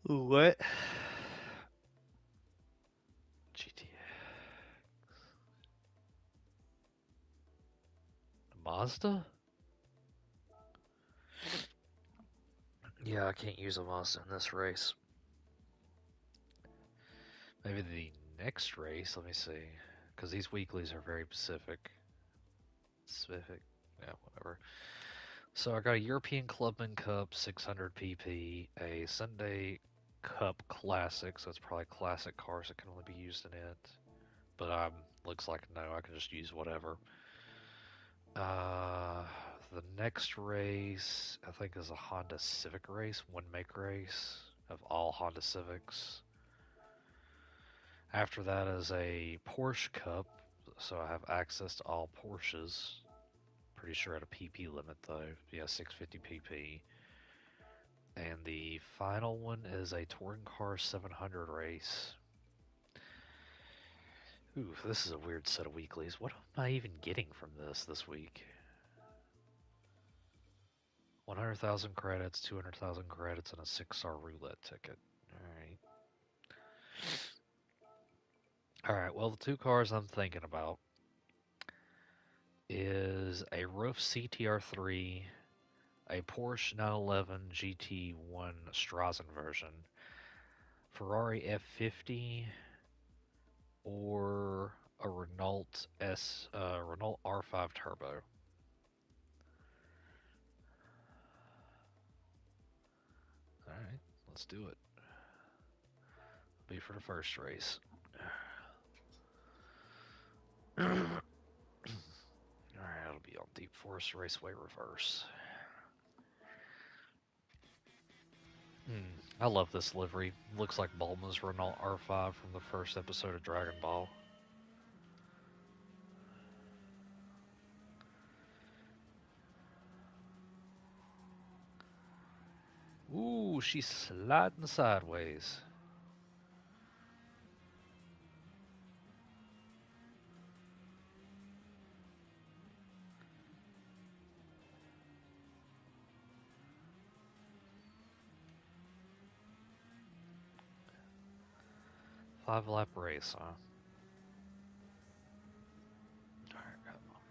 What? GTA. Mazda? Yeah, I can't use a Mazda in this race. Maybe the next race, let me see. Because these weeklies are very specific. Specific? Yeah, whatever. So I got a European Clubman Cup 600 pp, a Sunday Cup Classic, so it's probably classic cars that can only be used in it. But looks like no, I can just use whatever. Uh, the next race I think is a Honda Civic race, one make race of all Honda Civics. After that is a Porsche Cup, so I have access to all Porsches. Pretty sure at a PP limit though. Yeah, 650 PP. And the final one is a Touring Car 700 race. Ooh, this is a weird set of weeklies. What am I even getting from this week? 100,000 credits, 200,000 credits, and a 6-star roulette ticket. Alright. Alright, well, the two cars I'm thinking about is a Roof CTR3, a Porsche 911 GT1 Strazen version, Ferrari F50, or a Renault R5 Turbo. Alright, let's do it. Be for the first race. Alright, it'll be on Deep Forest Raceway Reverse. I love this livery. Looks like Bulma's Renault R5 from the first episode of Dragon Ball. Ooh, she's sliding sideways. Five-lap race, huh? Alright, come on.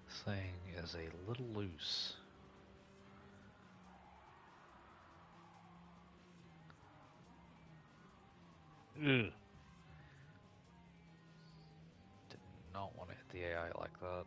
This thing is a little loose. Ugh. Did not want to hit the AI like that.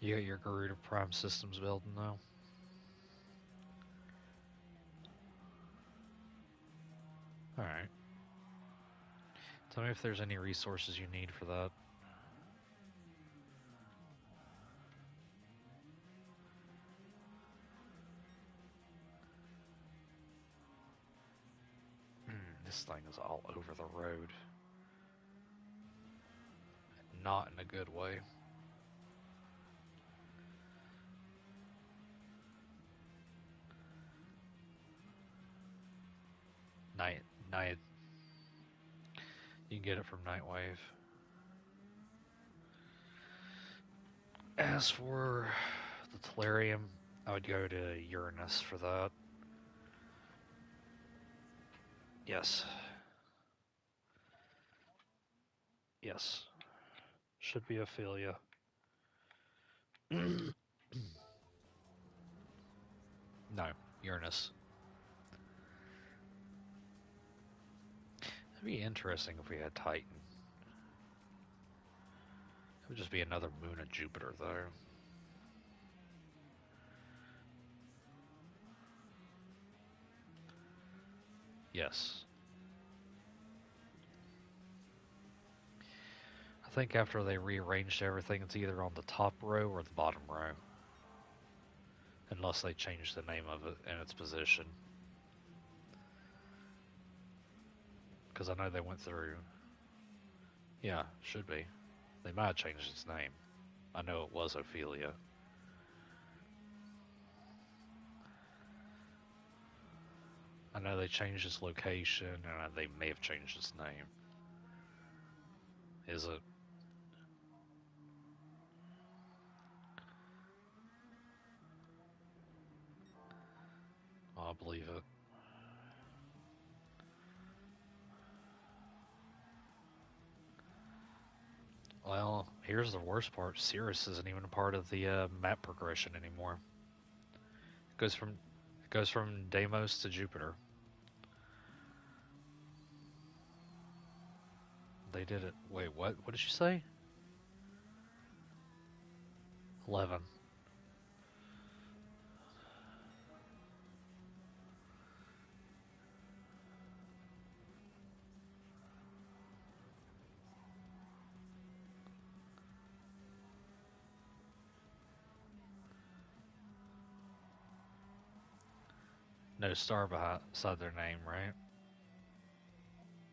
You got your Garuda Prime Systems building now? Alright. Tell me if there's any resources you need for that. This thing is all over the road. Not in a good way. Night. You can get it from Nightwave. As for the Tellurium, I would go to Uranus for that. Yes. Yes. Should be Ophelia. No, Uranus. It'd be interesting if we had Titan. It would just be another moon of Jupiter, though. Yes. I think after they rearranged everything, it's either on the top row or the bottom row. Unless they change the name of it and its position. Because I know they went through. Yeah, should be. They might have changed its name. I know it was Ophelia. I know they changed its location, and they may have changed its name. Is it? I believe it. Well, here's the worst part. Cirrus isn't even a part of the map progression anymore. It goes from Deimos to Jupiter. They did it. Wait, what? What did you say? 11. No star beside their name, right?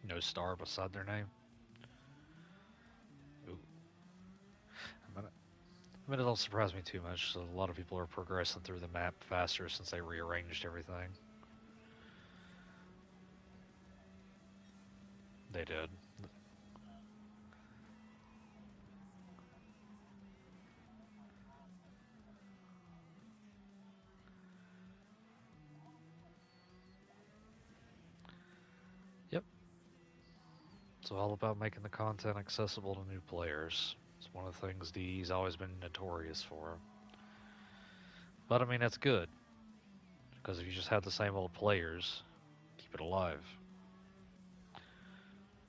No star beside their name. Ooh. I mean, it don't surprise me too much. So a lot of people are progressing through the map faster since they rearranged everything. They did. Yep. It's all about making the content accessible to new players. It's one of the things DE's always been notorious for. But I mean, that's good. Because if you just have the same old players, keep it alive.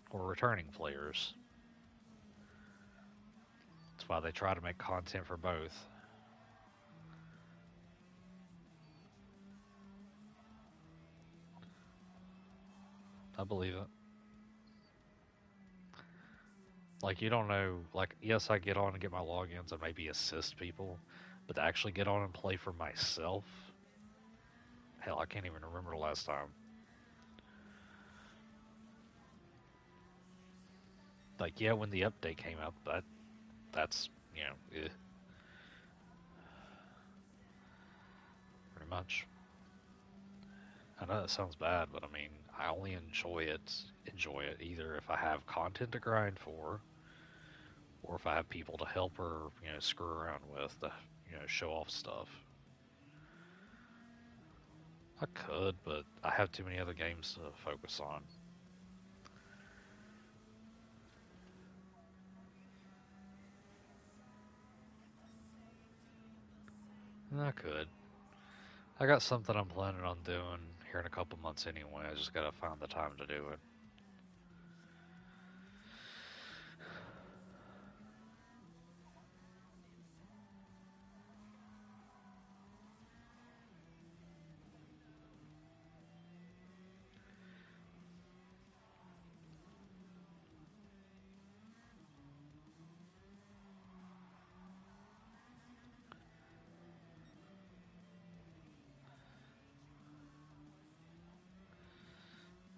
Or returning players. That's why they try to make content for both. I believe it. Like, you don't know, like, yes, I get on and get my logins and maybe assist people, but to actually get on and play for myself, hell, I can't even remember the last time. Like, yeah, when the update came out, that's, pretty much. I know that sounds bad, but I mean, I only enjoy it either if I have content to grind for, or if I have people to help or, screw around with to, show off stuff. I could, but I have too many other games to focus on. I could. I got something I'm planning on doing here in a couple months anyway. I just gotta find the time to do it.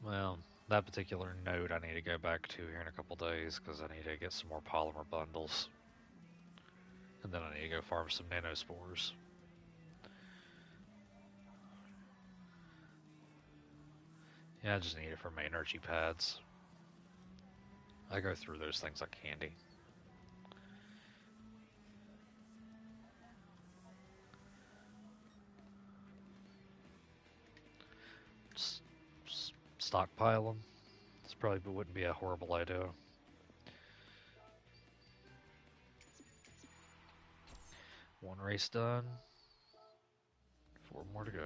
Well, That particular node I need to go back to here in a couple days because I need to get some more polymer bundles. And then I need to go farm some nanospores. Yeah, I just need it for my energy pads. I go through those things like candy. Just stockpile them. This probably wouldn't be a horrible idea. One race done. 4 more to go.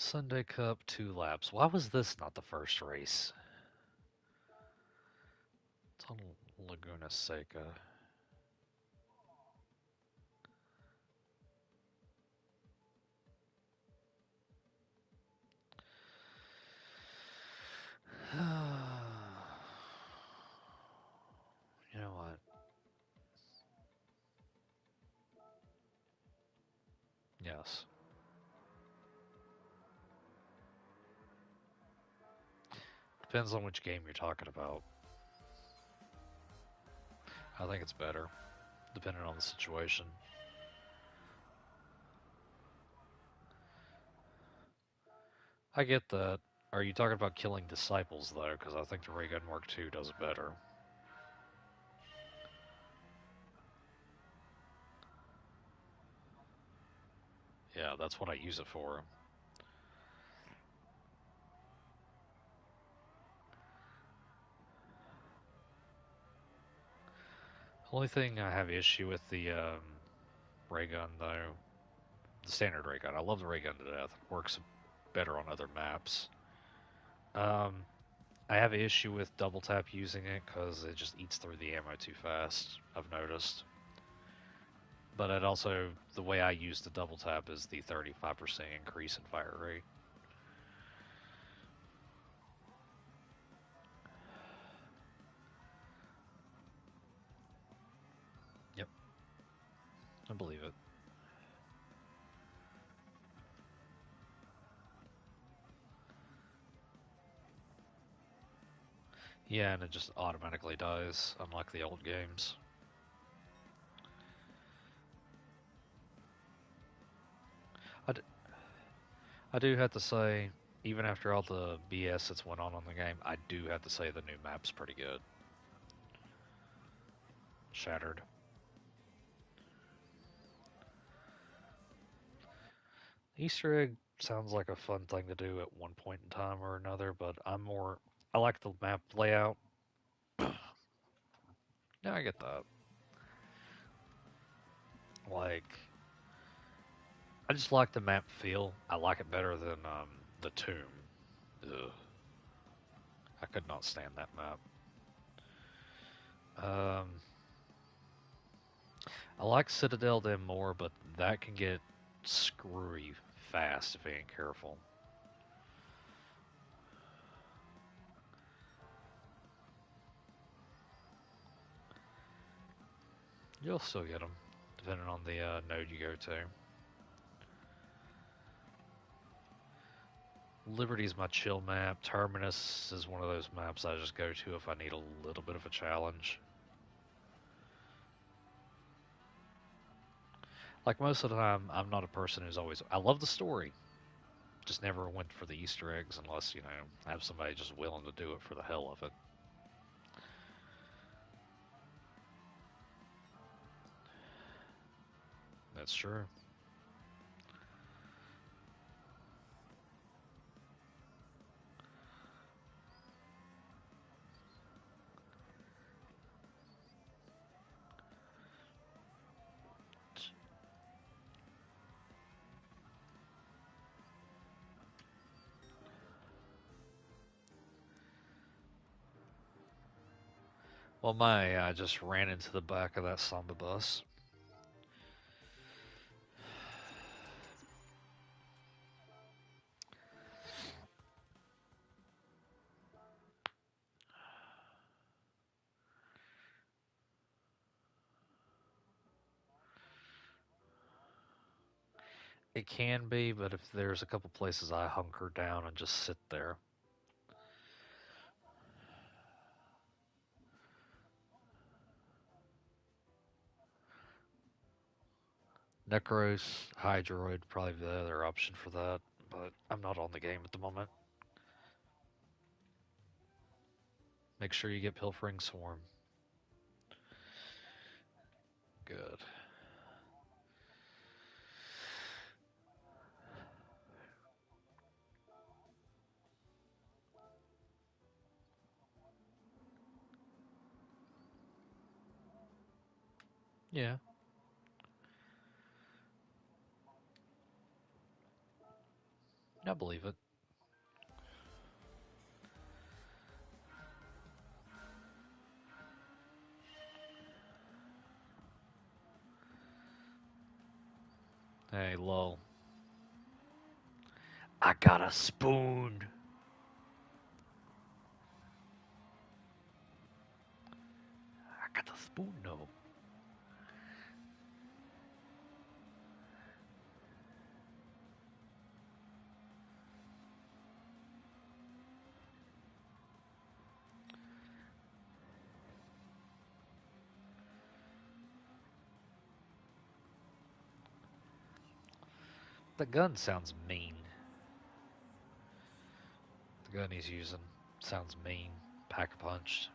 Sunday Cup, 2 laps. Why was this not the first race? It's on Laguna Seca. You know what? Yes. Depends on which game you're talking about. I think it's better, depending on the situation. I get that. Are you talking about killing disciples, though? Because I think the Ray Gun Mark II does it better. Yeah, that's what I use it for. Only thing I have issue with the ray gun, though, the standard ray gun. I love the ray gun to death. It works better on other maps. Um, I have an issue with double tap using it because it just eats through the ammo too fast. I've noticed. But it also, the way I use the double tap is the 35% increase in fire rate. Yep, I believe it. Yeah, and it just automatically dies, unlike the old games. I, d I do have to say, even after all the BS that's went on the game, I do have to say the new map's pretty good. Shattered. Easter egg sounds like a fun thing to do at one point in time or another, but I like the map layout. Yeah, I get that. Like, I just like the map feel. I like it better than the tomb. Ugh. I could not stand that map. Um, I like Citadel then more, but that can get screwy fast if you ain't careful. You'll still get them, depending on the node you go to. Liberty's my chill map. Terminus is one of those maps I just go to if I need a little bit of a challenge. Like most of the time, I'm not a person who's always. I love the story, just never went for the Easter eggs unless, I have somebody just willing to do it for the hell of it. That's true. Well, I just ran into the back of that Samba bus. It can be, but if there's a couple places I hunker down and just sit there. Necros, Hydroid, probably the other option for that, but I'm not on the game at the moment. Make sure you get Pilfering Swarm. Good. Yeah, I believe it. Hey, lol. I got a spoon. I got the spoon, no. The gun sounds mean. The gun he's using sounds mean. Pack a punch.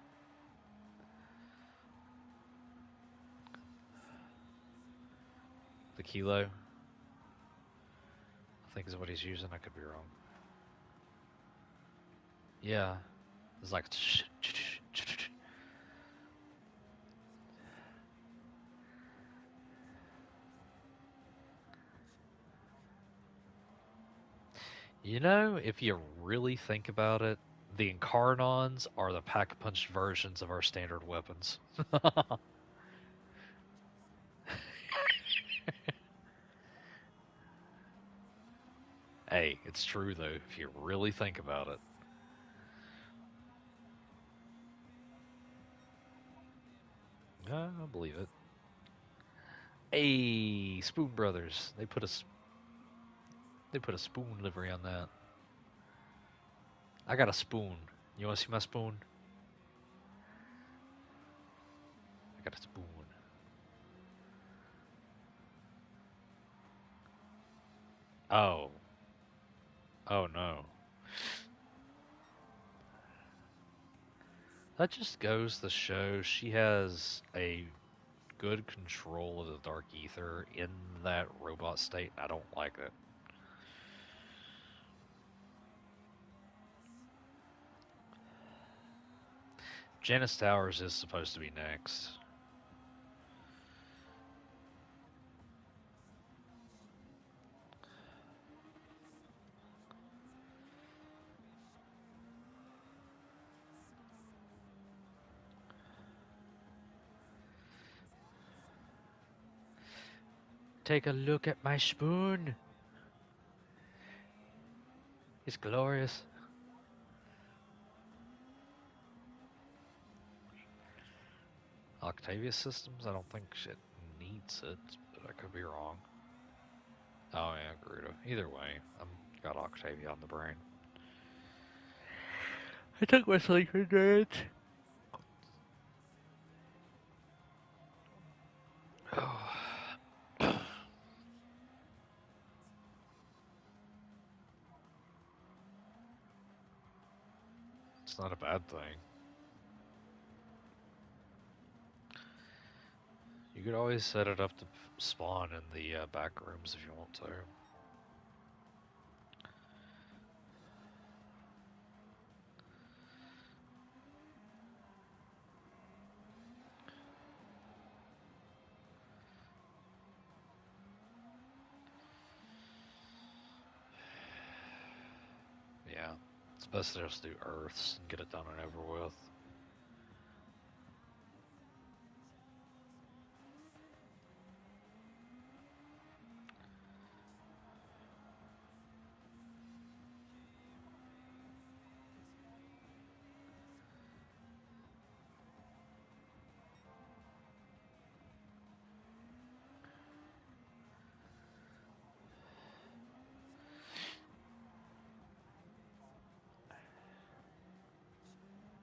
The kilo, I think is what he's using. I could be wrong. Yeah, it's like. You know, if you really think about it, the Incarnons are the pack-a-punch versions of our standard weapons. Hey, it's true though, if you really think about it. I believe it. Hey, Spoon Brothers. They put a spoon livery on that. I got a spoon. You want to see my spoon? I got a spoon. Oh. Oh no. That just goes to show she has a good control of the Dark Ether in that robot state. I don't like it. Janice Towers is supposed to be next. Take a look at my spoon. It's glorious. Octavia Systems? I don't think shit needs it, but I could be wrong. Oh yeah, Garuda. Either way, I'm got Octavia on the brain. I took my sleeping meds. It's not a bad thing. You could always set it up to spawn in the back rooms if you want to. Yeah, it's best to just do Earths and get it done and over with.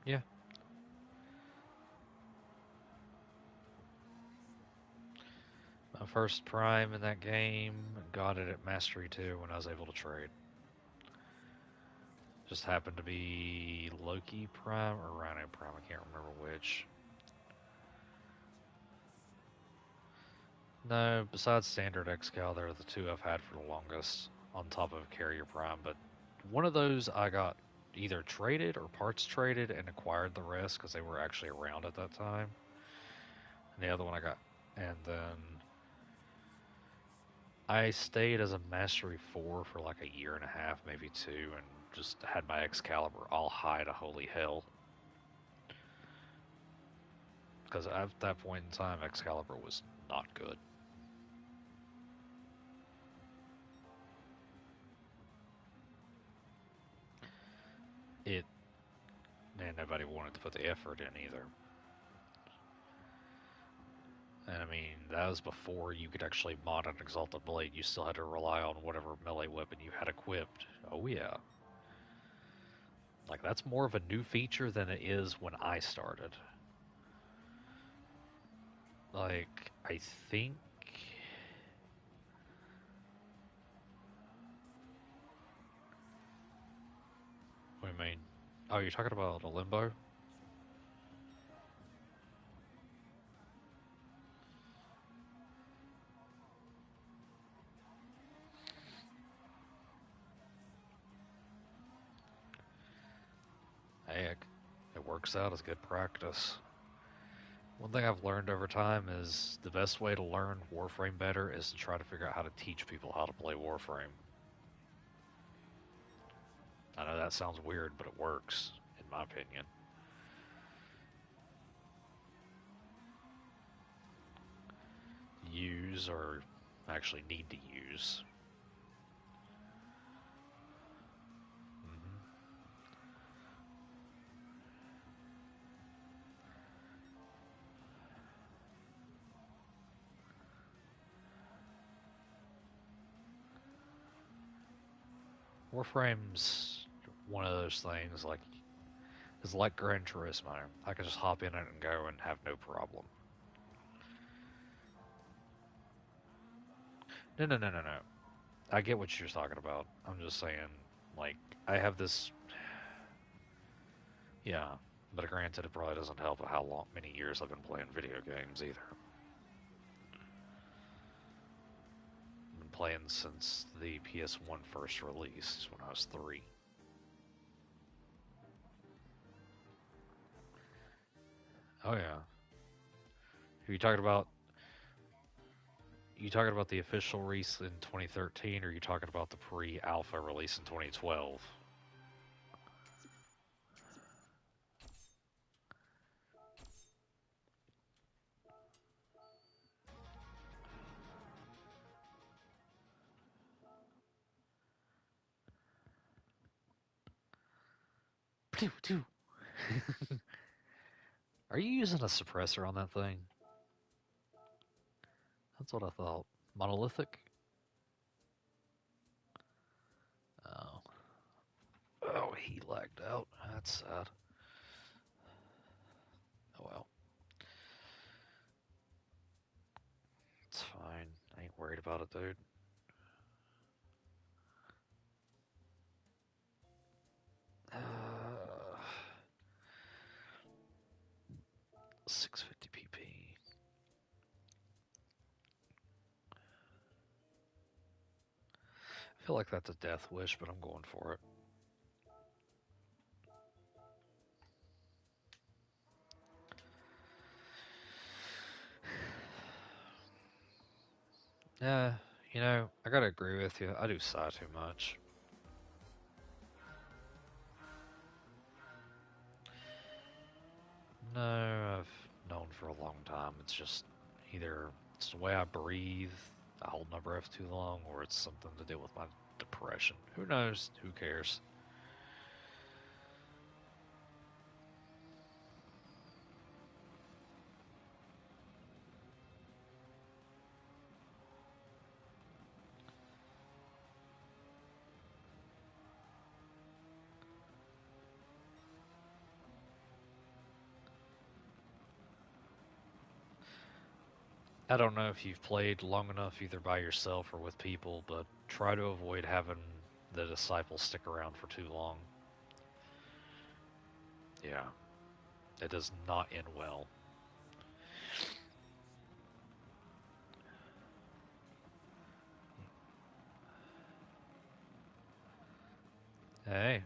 Yeah. My first prime in that game, got it at Mastery 2 when I was able to trade. Just happened to be Loki Prime or Rhino Prime, I can't remember which. No, besides Standard Excal, they're the two I've had for the longest, on top of Carrier Prime, but one of those I got either traded or parts traded and acquired the rest because they were actually around at that time. And the other one I got, and then I stayed as a Mastery 4 for like a year and a half, maybe two, and just had my Excalibur all high to holy hell. Because at that point in time, Excalibur was not good. It, and nobody wanted to put the effort in either. And I mean, that was before you could actually mod an Exalted Blade. You still had to rely on whatever melee weapon you had equipped. Oh yeah. Like, that's more of a new feature than it is when I started. Like, I think... What do you mean? Oh, you're talking about a Limbo? Heck, it works out as good practice. One thing I've learned over time is the best way to learn Warframe better is to try to figure out how to teach people how to play Warframe. I know that sounds weird, but it works, in my opinion. Use or actually need to use. Mm-hmm. Warframe's one of those things, like, it's like Gran Turismo. I can just hop in it and go and have no problem. No, no, no, no, no. I get what you're talking about. I'm just saying, like, I have this. Yeah, but granted, it probably doesn't help how many years I've been playing video games either. I've been playing since the PS1 first released when I was 3. Oh yeah. Are you talking about? You talking about the official release in 2013, or are you talking about the pre-alpha release in 2012? Are you using a suppressor on that thing? That's what I thought. Monolithic? Oh. Oh, he lagged out. That's sad. Oh well. It's fine. I ain't worried about it, dude. 650 pp. I feel like that's a death wish, but I'm going for it. Yeah, I gotta agree with you. I do sigh too much. No, I've known for a long time. It's just either it's the way I breathe, I hold my breath too long, or it's something to do with my depression. Who knows? Who cares? I don't know if you've played long enough either by yourself or with people, but try to avoid having the disciples stick around for too long. Yeah, it does not end well. Hey,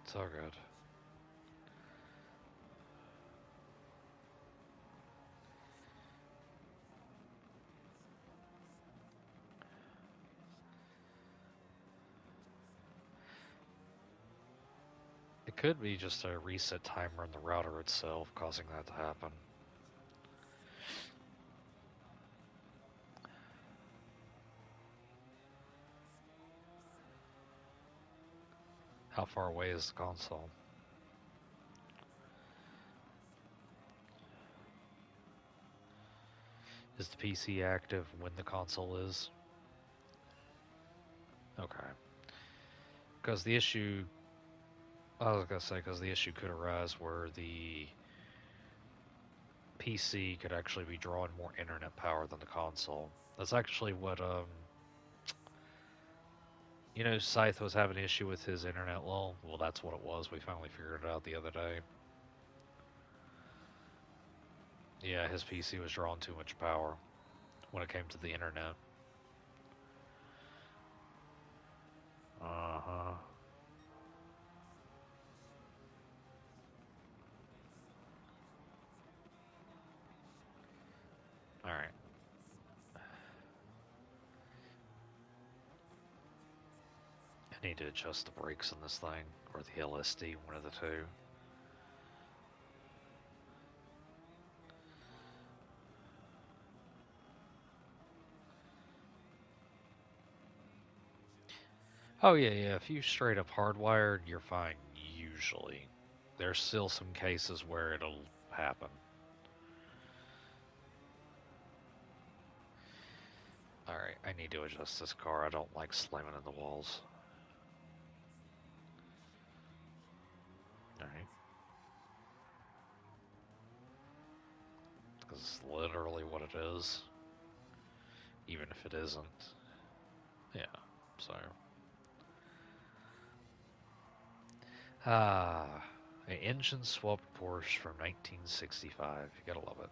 it's all good. It could be just a reset timer in the router itself causing that to happen. How far away is the console? Is the PC active when the console is? Okay. Because the issue, I was gonna say, because the issue could arise where the PC could actually be drawing more internet power than the console. That's actually what, Scythe was having an issue with his internet lull. Well, that's what it was. We finally figured it out the other day. Yeah, his PC was drawing too much power when it came to the internet. Uh huh. Alright. I need to adjust the brakes on this thing, or the LSD, one of the two. Oh, yeah, yeah. If you straight up hardwired, you're fine, usually. There's still some cases where it'll happen. Alright, I need to adjust this car. I don't like slamming in the walls. Alright. Because it's literally what it is. Even if it isn't. Yeah, so. Ah, an engine swapped Porsche from 1965. You gotta love it.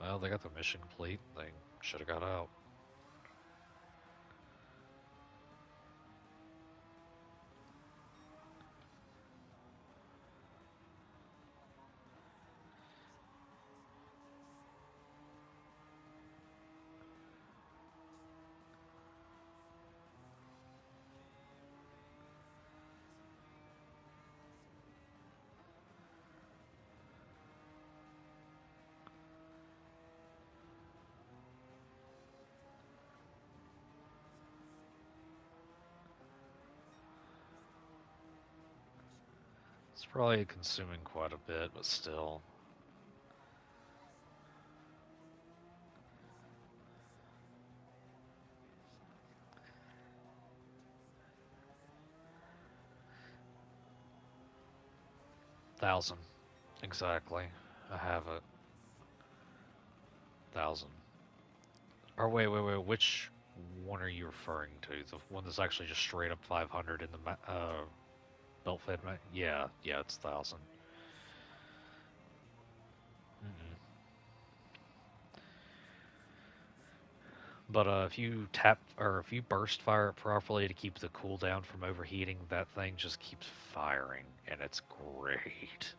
Well, they got the mission complete. They should have got out. It's probably consuming quite a bit, but still. 1,000. Exactly. I have it. 1,000. Or wait. Which one are you referring to? The one that's actually just straight up 500 in the belt fed? Yeah, it's 1,000. Mm-mm. But if you tap or if you burst fire it properly to keep the cooldown from overheating, that thing just keeps firing, and it's great.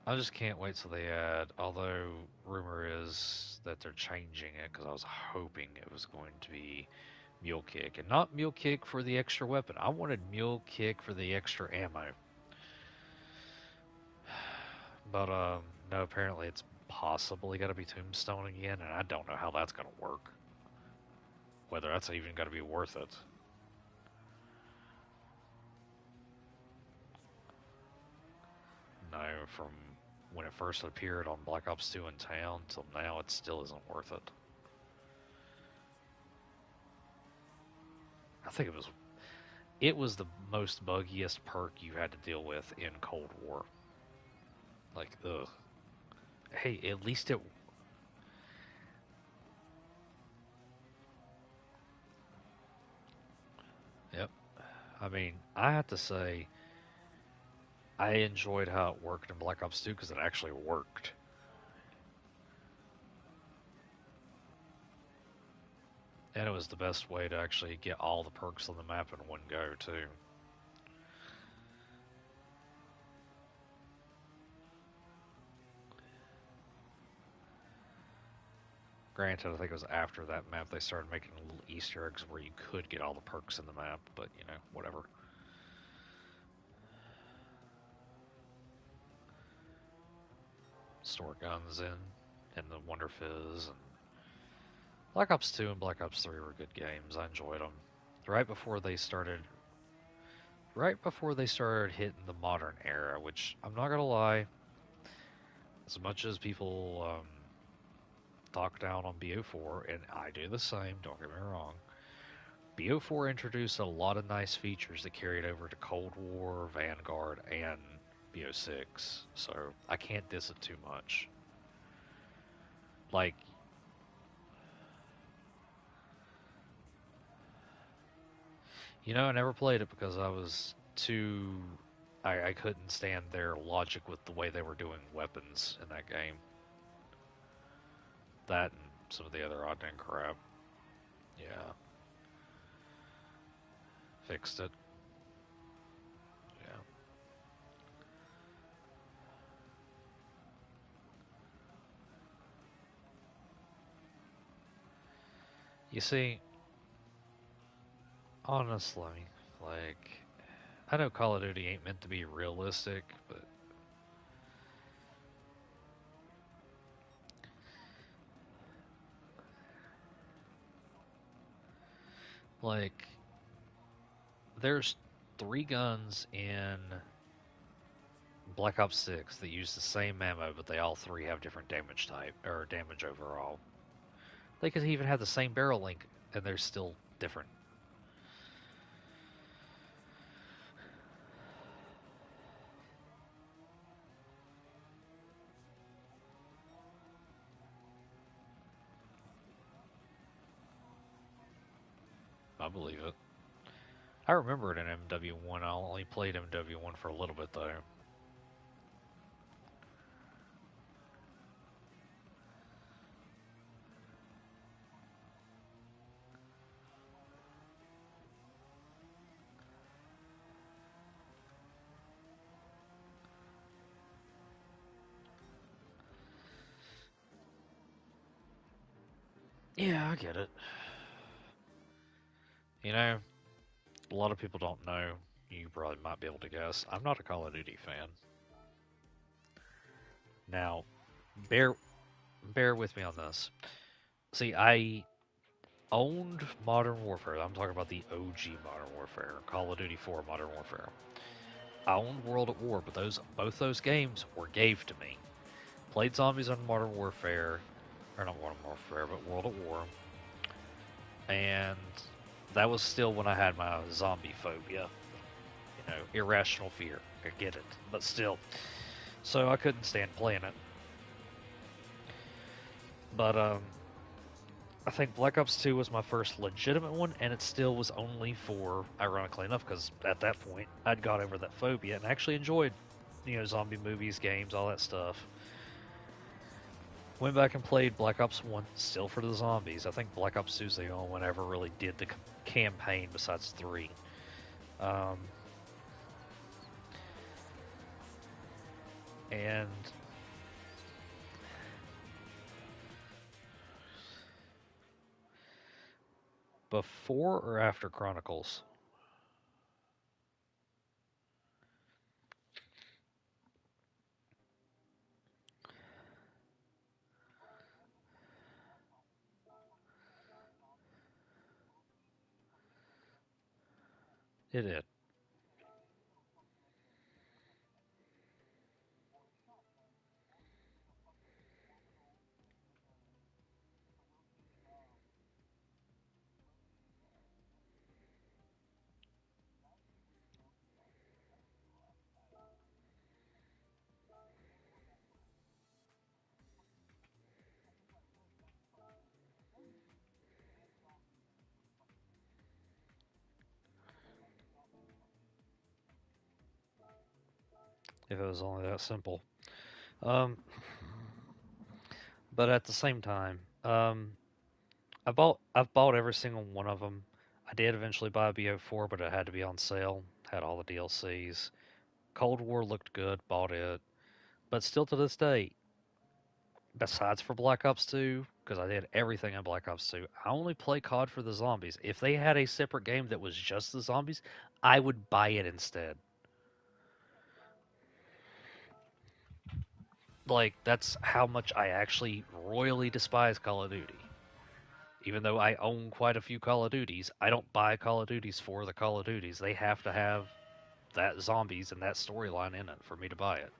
I just can't wait till they add. Although rumor is that they're changing it because I was hoping it was going to be Mule Kick and not Mule Kick for the extra weapon. I wanted Mule Kick for the extra ammo. But no, apparently it's possibly got to be Tombstone again, and I don't know how that's going to work. Whether that's even going to be worth it. No, from when it first appeared on Black Ops 2 in town till now, it still isn't worth it. I think it was the most buggiest perk you had to deal with in Cold War. Like, ugh. Hey, at least it. Yep. I mean, I have to say, I enjoyed how it worked in Black Ops 2 because it actually worked. And it was the best way to actually get all the perks on the map in one go, too. Granted, I think it was after that map they started making little Easter eggs where you could get all the perks in the map, but you know, whatever. Store guns and the Wonder Fizz, and Black Ops 2 and Black Ops 3 were good games. I enjoyed them. Right before they started, right before they started hitting the modern era, which I'm not gonna lie, as much as people talk down on BO4, and I do the same. Don't get me wrong. BO4 introduced a lot of nice features that carried over to Cold War, Vanguard, and BO6, so I can't diss it too much. Like, I never played it because I was too. I couldn't stand their logic with the way they were doing weapons in that game. That and some of the other odd and crap. Yeah, fixed it. Yeah. You see, honestly, like, I know Call of Duty ain't meant to be realistic, but like, there's three guns in Black Ops 6 that use the same ammo, but they all three have different damage type or damage overall. They could even have the same barrel length, and they're still different. I believe it. I remember it in MW1. I only played MW1 for a little bit though. Yeah, I get it. You know, a lot of people don't know. You probably might be able to guess. I'm not a Call of Duty fan. Now, bear with me on this. See, I owned Modern Warfare. I'm talking about the OG Modern Warfare, Call of Duty 4 Modern Warfare. I owned World at War, but both those games were gave to me. Played zombies on Modern Warfare, or not Modern Warfare, but World at War, and that was still when I had my zombie phobia. Irrational fear. I get it, but still. So I couldn't stand playing it. But I think Black Ops 2 was my first legitimate one, and it still was only for, ironically enough, because at that point I'd got over that phobia and actually enjoyed, zombie movies, games, all that stuff. Went back and played Black Ops 1, still for the zombies. I think Black Ops 2 is the only one I ever really did the campaign besides 3. Um, and before or after Chronicles? It did. If it was only that simple. Um, but at the same time, I've bought every single one of them. I did eventually buy a BO4, but it had to be on sale. Had all the DLCs. Cold War looked good, bought it. But still to this day, besides for Black Ops 2, because I did everything in Black Ops 2, I only play COD for the zombies. If they had a separate game that was just the zombies, I would buy it instead. Like, that's how much I actually royally despise Call of Duty. Even though I own quite a few Call of Duties, I don't buy Call of Duties for the Call of Duties. They have to have that zombies and that storyline in it for me to buy it.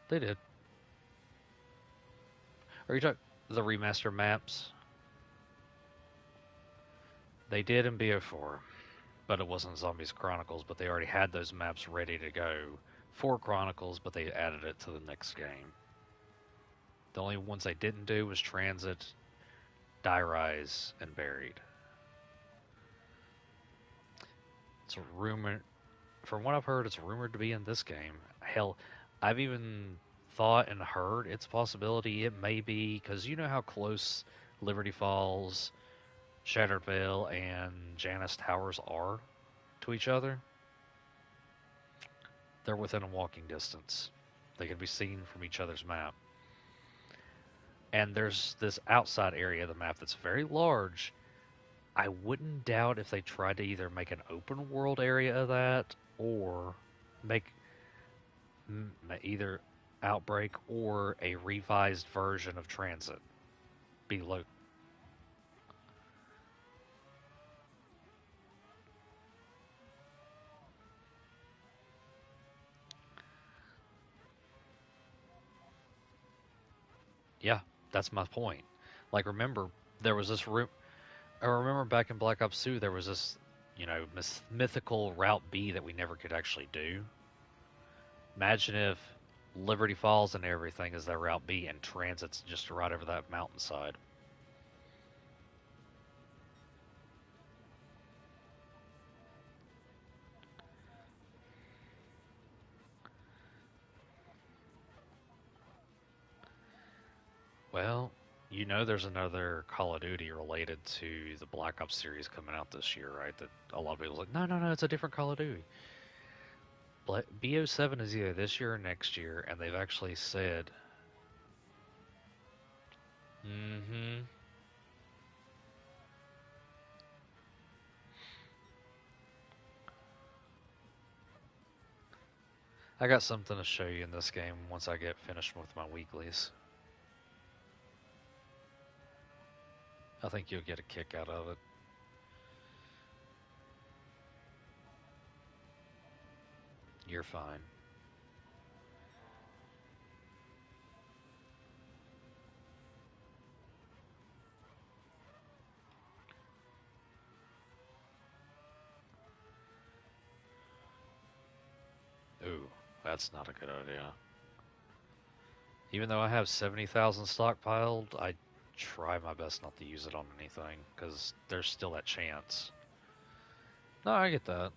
They did. Are you talking the remaster maps? They did in BO4, but it wasn't Zombies Chronicles. But they already had those maps ready to go for Chronicles, but they added it to the next game. The only ones they didn't do was Transit, Die Rise, and Buried. It's rumored, from what I've heard, it's rumored to be in this game. Hell, I've even thought and heard it's a possibility it may be because you know how close Liberty Falls, Shattered Vale, and Janus Towers are to each other. They're within a walking distance. They can be seen from each other's map. And there's this outside area of the map that's very large. I wouldn't doubt if they tried to either make an open world area of that or make either Outbreak or a revised version of Transit be low. Yeah, that's my point. Like, remember, there was this room. I remember back in Black Ops 2, there was this, mythical Route B that we never could actually do. Imagine if Liberty Falls and everything is that Route B and Transit's just right over that mountainside. Well, there's another Call of Duty related to the Black Ops series coming out this year, right? That a lot of people are like, no, no, no, it's a different Call of Duty. BO7 is either this year or next year, and they've actually said, mm-hmm. I got something to show you in this game once I get finished with my weeklies. I think you'll get a kick out of it. You're fine. Ooh, that's not a good idea. Even though I have 70,000 stockpiled, I try my best not to use it on anything, because there's still that chance. No, I get that.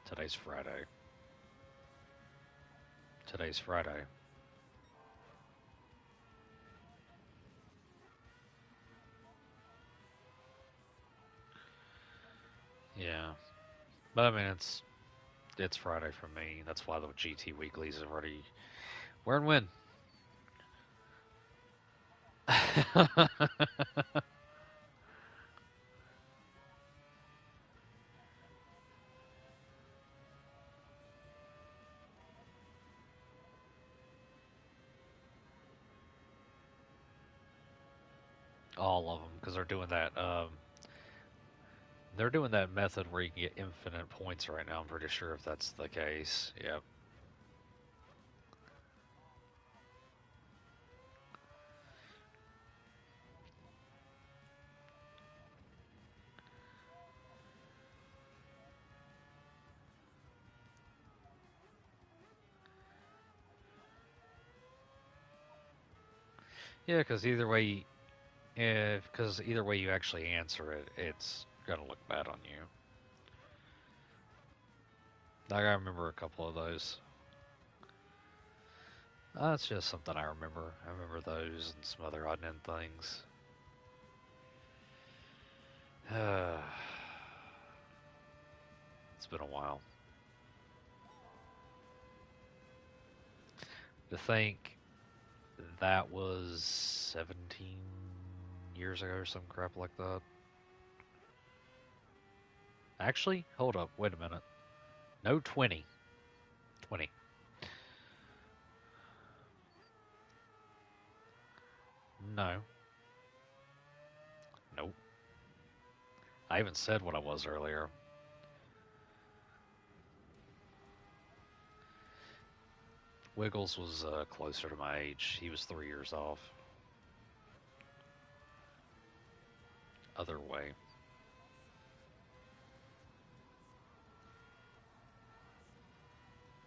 Today's Friday. Today's Friday. Yeah. But I mean, it's Friday for me. That's why the GT weeklies are already. Where and when? All of them, because they're doing that method where you can get infinite points right now. I'm pretty sure if that's the case. Yep. Yeah, because either way you actually answer it, it's gonna look bad on you. Like, I remember a couple of those. That's just something I remember. I remember those and some other odd end things. It's been a while. To think that was 17 years ago or some crap like that. Actually, hold up, wait a minute. No, 20. 20. No. Nope. I even said what I was earlier. Wiggles was closer to my age. He was 3 years off. Other way.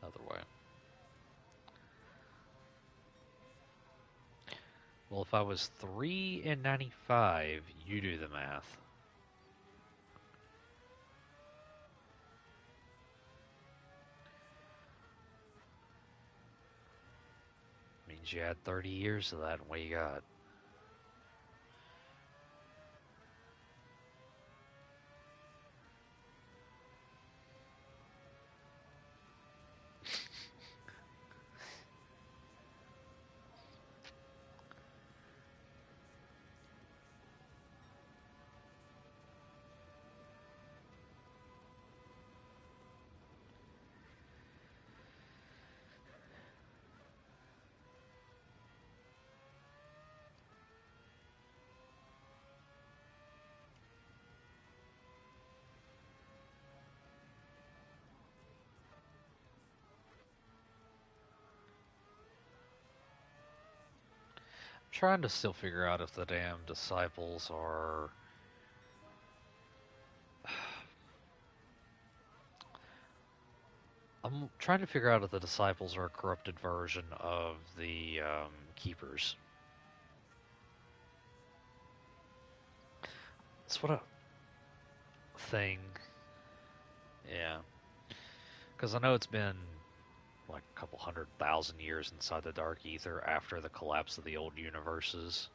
Other way. Well, if I was 3 and 95, you do the math. Means you had 30 years of that, and what you got? I'm trying to still figure out if the damn disciples are. I'm trying to figure out if the disciples are a corrupted version of the keepers. That's what a thing. Yeah. Because I know it's been like a couple 100,000 years inside the Dark Ether after the collapse of the old universes.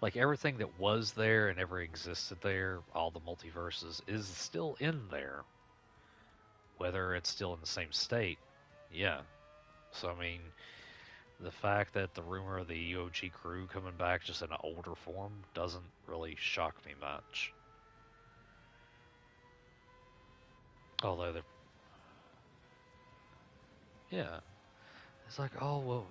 Like everything that was there and ever existed there, all the multiverses, is still in there. Whether it's still in the same state. Yeah. So, I mean, the fact that the rumor of the EOG crew coming back just in an older form doesn't really shock me much. Although, yeah. It's like, oh, well,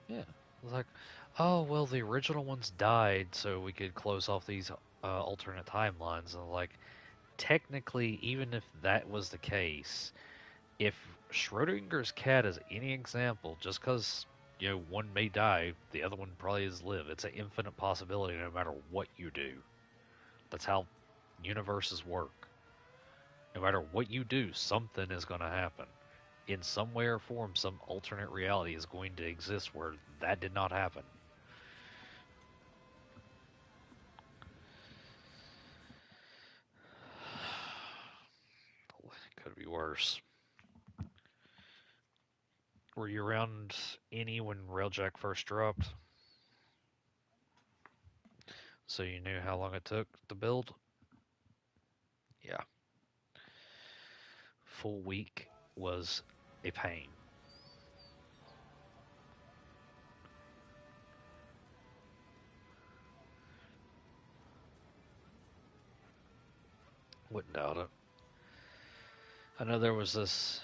yeah. It's like, oh, well, the original ones died so we could close off these alternate timelines. And, like, technically, even if that was the case, if Schrodinger's cat is any example, just because one may die, the other one probably is live. It's an infinite possibility no matter what you do. That's how universes work. No matter what you do, something is going to happen. In some way or form, some alternate reality is going to exist where that did not happen. Could be worse. Were you around any when Railjack first dropped? So you knew how long it took to build? Yeah. full week was a pain. Wouldn't doubt it. I know there was this.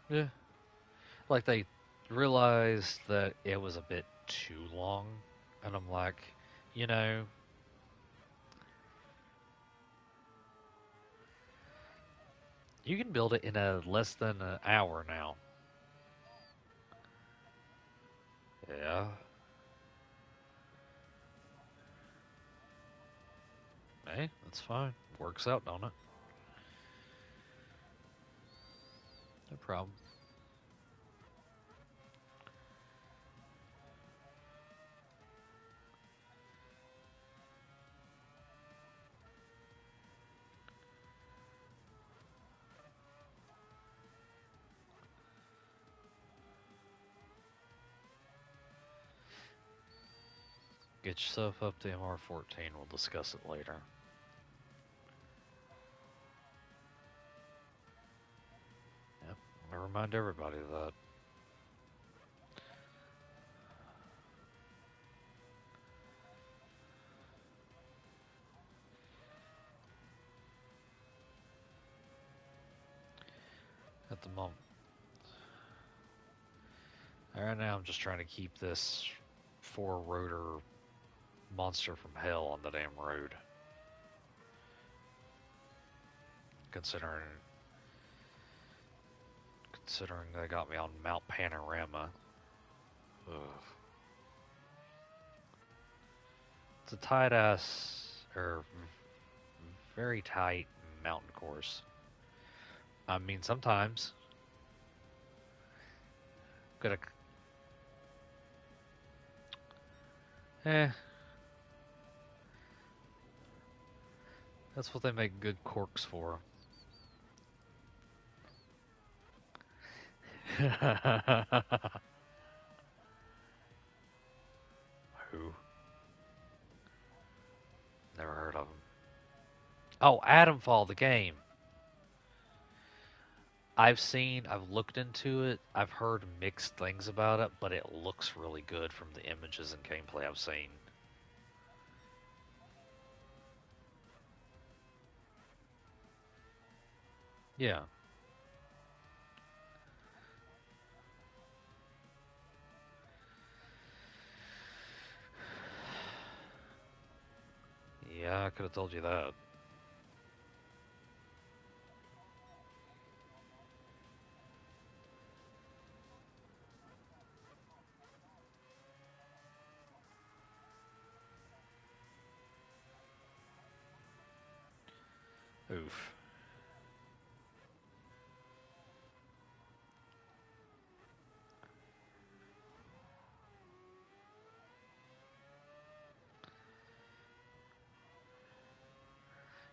Yeah. Like they realized that it was a bit too long, and I'm like, you know, you can build it in a less than an hour now. Yeah. Hey, that's fine. Works out, don't it? No problem. Get yourself up to MR14. We'll discuss it later. Yep. I remind everybody of that. At the moment. Right now, I'm just trying to keep this four-rotor monster from hell on the damn road. Considering they got me on Mount Panorama. Ugh. It's a tight ass or very tight mountain course. I mean, sometimes gotta. Eh, that's what they make good corks for. Who? Never heard of him. Oh, Adamfall, the game. I've looked into it. I've heard mixed things about it, but it looks really good from the images and gameplay I've seen. Yeah. Yeah, I could have told you that. Oof.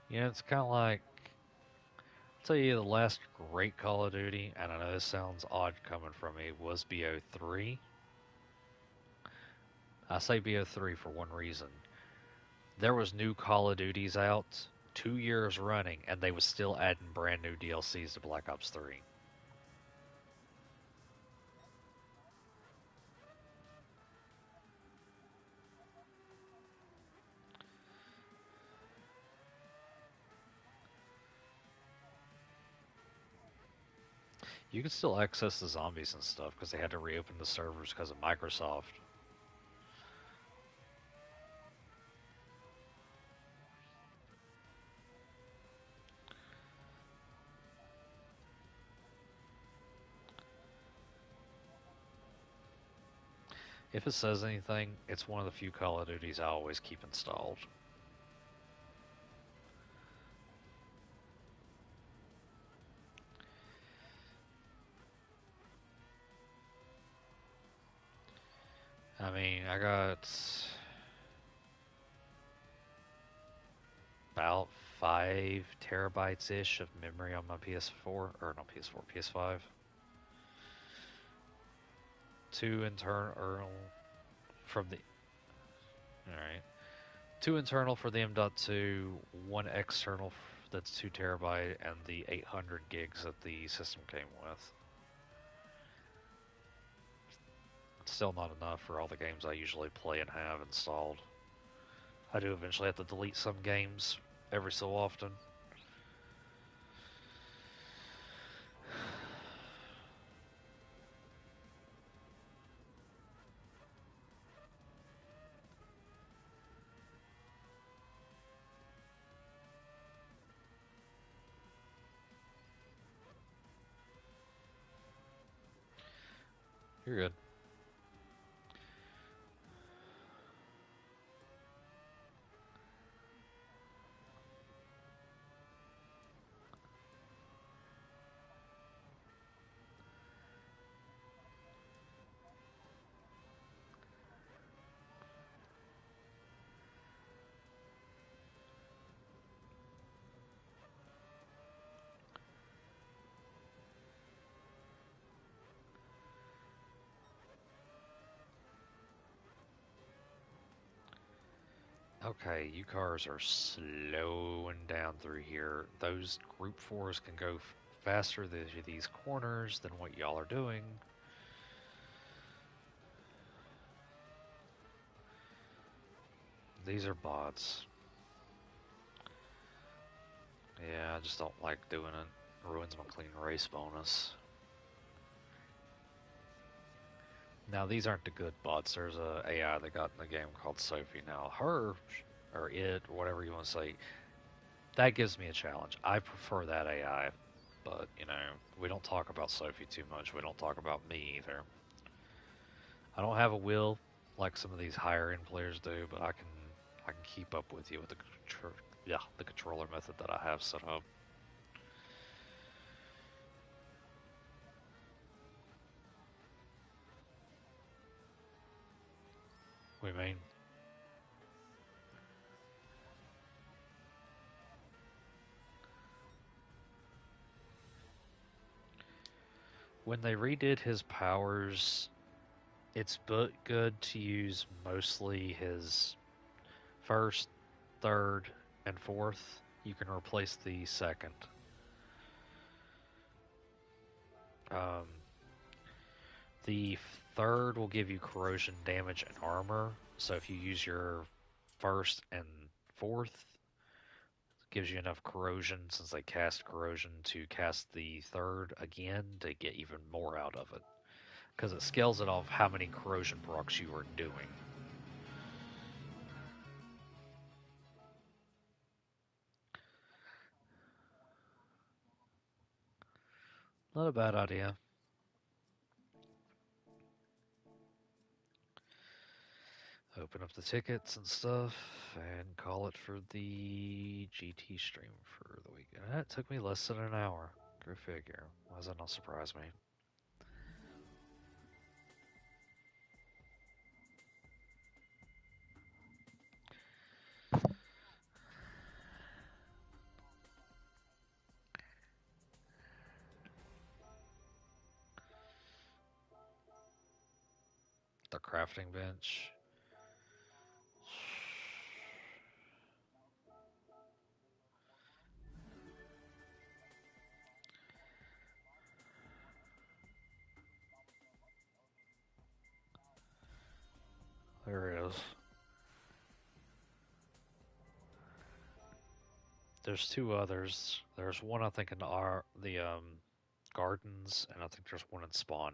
Yeah, it's kind of like, I'll tell you the last great Call of Duty, and I know this sounds odd coming from me, was BO3. I say BO3 for one reason. There was new Call of Duties out 2 years running, and they was still adding brand new DLCs to Black Ops 3. You could still access the zombies and stuff because they had to reopen the servers because of Microsoft. If it says anything, it's one of the few Call of Duties I always keep installed. I mean, I got about 5 terabytes ish of memory on my PS4, or not PS4, PS5. two internal from the. All right. Two internal for the M.2, one external that's 2 terabyte, and the 800 gigs that the system came with. It's still not enough for all the games I usually play and have installed. I do eventually have to delete some games every so often. You're good. Okay, you cars are slowing down through here. Those Group 4s can go faster through these corners than what y'all are doing. These are bots. Yeah, I just don't like doing it. Ruins my clean race bonus. Now, these aren't the good bots. There's a AI that got in the game called Sophie. Now, her, or it, or whatever you want to say, that gives me a challenge. I prefer that AI, but, you know, we don't talk about Sophie too much. We don't talk about me either. I don't have a will like some of these higher end players do, but I can keep up with you with the controller method that I have set up. We mean when they redid his powers, it's good to use mostly his first, third, and fourth. You can replace the second. Um, the third will give you corrosion damage and armor. So if you use your first and fourth, gives you enough corrosion since they cast corrosion to cast the third again to get even more out of it. Because it scales it off how many corrosion procs you are doing. Not a bad idea. Open up the tickets and stuff and call it for the GT stream for the weekend. That took me less than an hour. Go figure. Why does that not surprise me? The crafting bench. There it is. There's two others. There's one I think in the gardens, and I think there's one in spawn.